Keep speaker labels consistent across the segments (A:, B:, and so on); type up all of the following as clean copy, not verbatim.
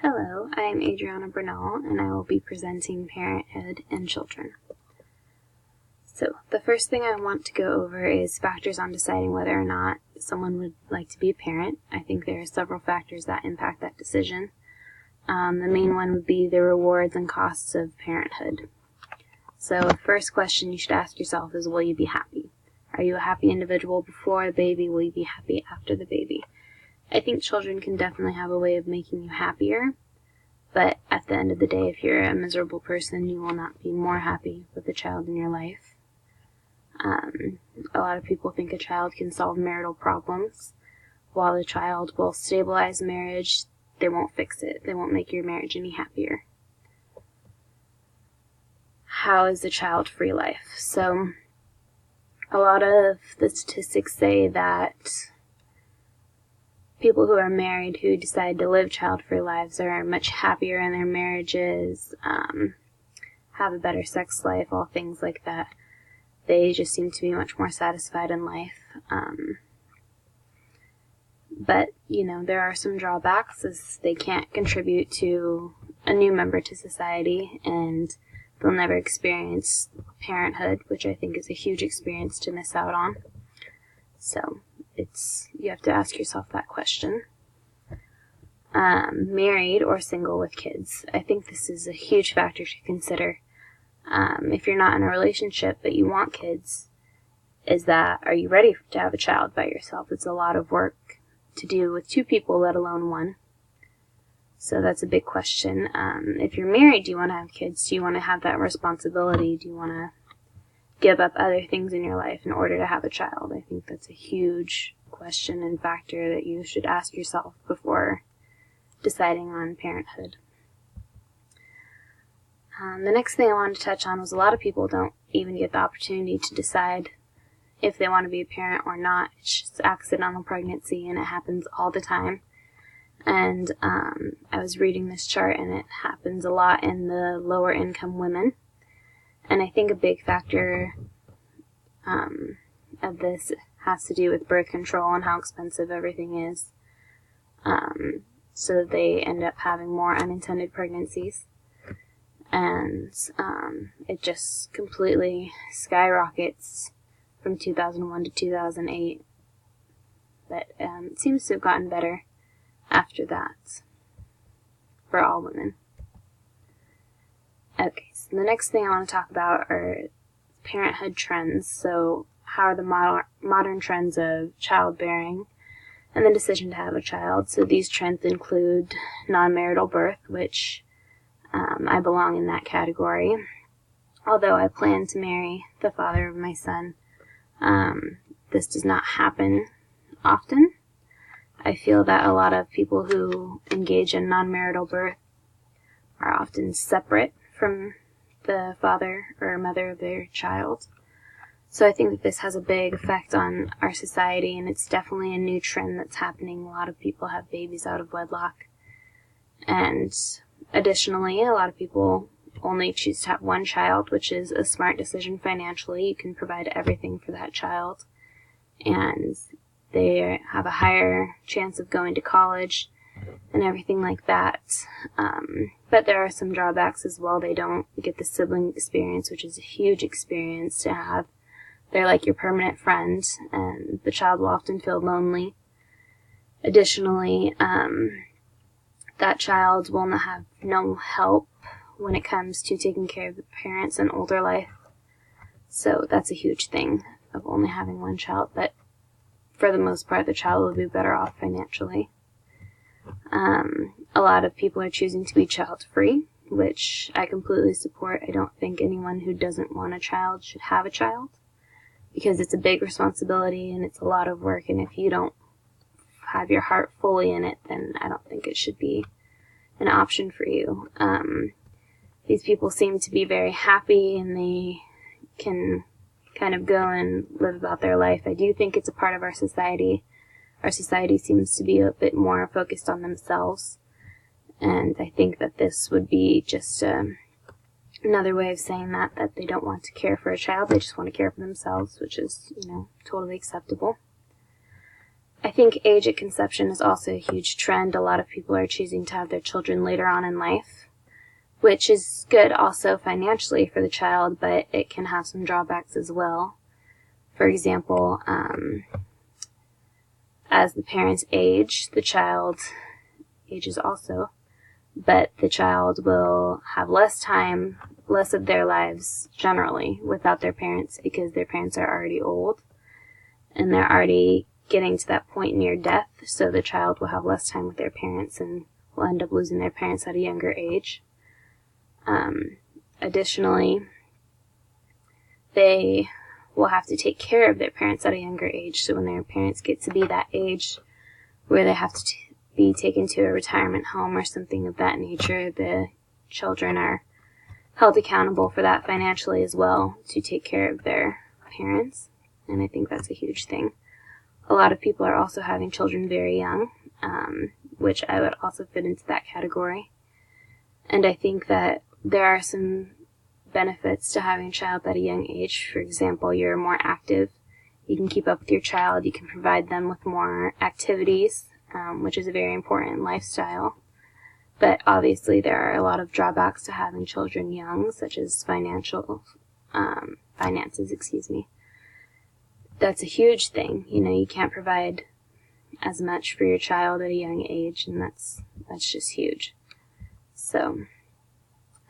A: Hello, I am Adriana Bernal, and I will be presenting Parenthood and Children. So, the first thing I want to go over is factors on deciding whether or not someone would like to be a parent. I think there are several factors that impact that decision. The main one would be the rewards and costs of parenthood. So, the first question you should ask yourself is, will you be happy? Are you a happy individual before the baby? Will you be happy after the baby? I think children can definitely have a way of making you happier, but at the end of the day, if you're a miserable person, you will not be more happy with a child in your life. A lot of people think a child can solve marital problems. While a child will stabilize marriage, they won't fix it. They won't make your marriage any happier. How is a child-free life? So, a lot of the statistics say that people who are married who decide to live child-free lives are much happier in their marriages, have a better sex life, all things like that. They just seem to be much more satisfied in life. But, there are some drawbacks, as they can't contribute to a new member to society, and they'll never experience parenthood, which I think is a huge experience to miss out on. So, you have to ask yourself that question. Married or single with kids. I think this is a huge factor to consider. If you're not in a relationship but you want kids, are you ready to have a child by yourself? It's a lot of work to do with two people, let alone one. So that's a big question. If you're married, do you want to have kids? Do you want to have that responsibility? Do you want to give up other things in your life in order to have a child? I think that's a huge question and factor that you should ask yourself before deciding on parenthood. The next thing I wanted to touch on was a lot of people don't even get the opportunity to decide if they want to be a parent or not. It's just accidental pregnancy, and it happens all the time. And I was reading this chart, and it happens a lot in the lower income women. And I think a big factor of this has to do with birth control and how expensive everything is. So they end up having more unintended pregnancies. And it just completely skyrockets from 2001 to 2008. But it seems to have gotten better after that for all women. Okay, so the next thing I want to talk about are parenthood trends. So how are the modern trends of childbearing and the decision to have a child? So these trends include non-marital birth, which I belong in that category. Although I plan to marry the father of my son, this does not happen often. I feel that a lot of people who engage in non-marital birth are often separate from the father or mother of their child. So I think that this has a big effect on our society, and it's definitely a new trend that's happening. A lot of people have babies out of wedlock. And additionally, a lot of people only choose to have one child, which is a smart decision financially. You can provide everything for that child, and they have a higher chance of going to college and everything like that. But there are some drawbacks as well. They don't get the sibling experience, which is a huge experience to have. They're like your permanent friend, and the child will often feel lonely. Additionally, that child will not have no help when it comes to taking care of the parents in older life. So that's a huge thing of only having one child, but for the most part, the child will be better off financially. A lot of people are choosing to be child-free, which I completely support. I don't think anyone who doesn't want a child should have a child, because it's a big responsibility and it's a lot of work, and if you don't have your heart fully in it, then I don't think it should be an option for you. These people seem to be very happy, and they can kind of go and live about their life. I do think it's a part of our society. Our society seems to be a bit more focused on themselves, and I think that this would be just another way of saying that they don't want to care for a child, they just want to care for themselves, which is, totally acceptable. I think age at conception is also a huge trend. A lot of people are choosing to have their children later on in life, which is good also financially for the child, but it can have some drawbacks as well. For example, as the parents age, the child ages also, but the child will have less time, less of their lives generally without their parents, because their parents are already old and they're already getting to that point near death, so the child will have less time with their parents and will end up losing their parents at a younger age. Additionally, they will have to take care of their parents at a younger age, so when their parents get to be that age where they have to be taken to a retirement home or something of that nature, the children are held accountable for that financially as well, to take care of their parents, and I think that's a huge thing. A lot of people are also having children very young, which I would also fit into that category. And I think that there are some benefits to having a child at a young age. For example, you're more active. You can keep up with your child. You can provide them with more activities, which is a very important lifestyle. But obviously there are a lot of drawbacks to having children young, such as finances. That's a huge thing. You can't provide as much for your child at a young age, and that's just huge. So,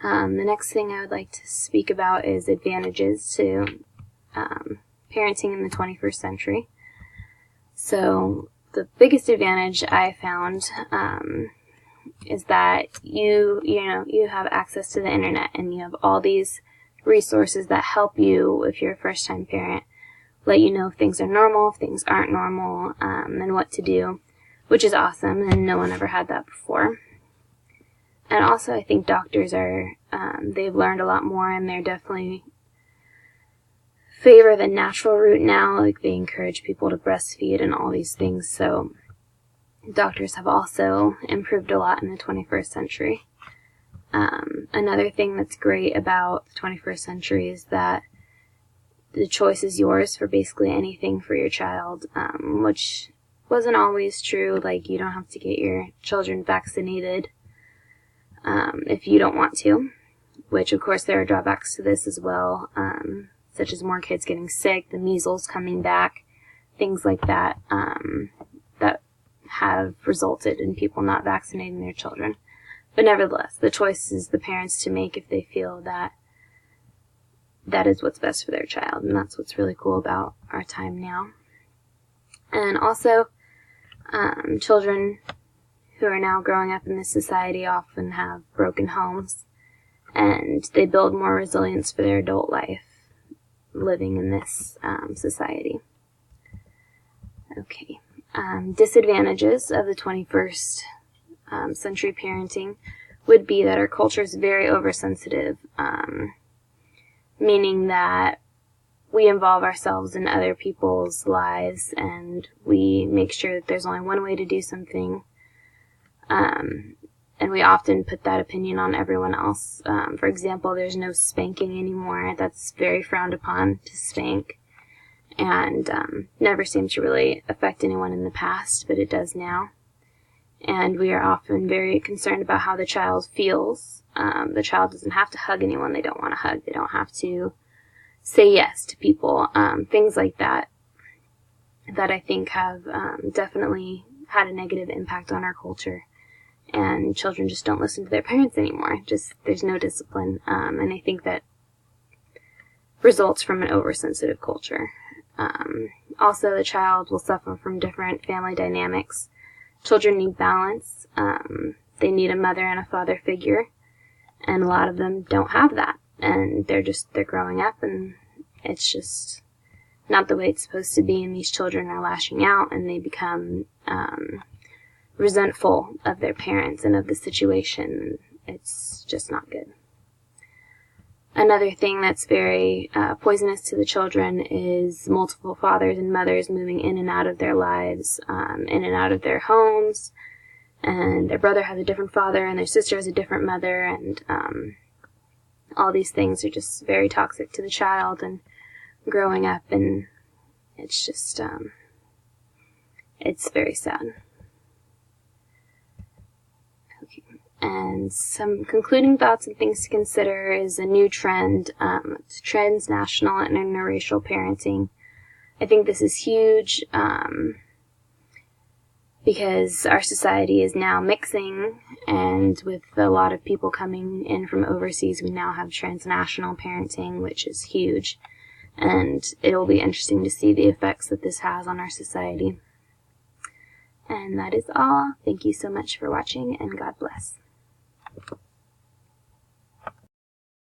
A: the next thing I would like to speak about is advantages to parenting in the 21st century. So, the biggest advantage I found is that you have access to the internet, and you have all these resources that help you if you're a first-time parent, let you know if things are normal, if things aren't normal, and what to do, which is awesome, and no one ever had that before. And also, I think doctors they've learned a lot more, and they're definitely favor the natural route now. Like, they encourage people to breastfeed and all these things, so doctors have also improved a lot in the 21st century. Another thing that's great about the 21st century is that the choice is yours for basically anything for your child, which wasn't always true. Like, you don't have to get your children vaccinated if you don't want to, which of course there are drawbacks to this as well, such as more kids getting sick, the measles coming back, things like that, that have resulted in people not vaccinating their children. But nevertheless, the choice is the parents to make if they feel that that is what's best for their child, and that's what's really cool about our time now. And also, children who are now growing up in this society often have broken homes, and they build more resilience for their adult life living in this society. Okay. Disadvantages of the 21st century parenting would be that our culture is very oversensitive, meaning that we involve ourselves in other people's lives, and we make sure that there's only one way to do something, and we often put that opinion on everyone else. For example, there's no spanking anymore. That's very frowned upon, to spank, and never seemed to really affect anyone in the past, but it does now. And we are often very concerned about how the child feels. The child doesn't have to hug anyone they don't want to hug. They don't have to say yes to people. Things like that I think have definitely had a negative impact on our culture. And children just don't listen to their parents anymore. There's no discipline. And I think that results from an oversensitive culture. Also, the child will suffer from different family dynamics. Children need balance. They need a mother and a father figure, and a lot of them don't have that, and they're growing up, and it's just not the way it's supposed to be, and these children are lashing out, and they become resentful of their parents and of the situation. It's just not good. Another thing that's very poisonous to the children is multiple fathers and mothers moving in and out of their lives, in and out of their homes, and their brother has a different father and their sister has a different mother, and all these things are just very toxic to the child and growing up, and it's just it's very sad. Okay. And some concluding thoughts and things to consider is a new trend, transnational and interracial parenting. I think this is huge because our society is now mixing, and with a lot of people coming in from overseas, we now have transnational parenting, which is huge. And it'll be interesting to see the effects that this has on our society. And that is all. Thank you so much for watching, and God bless.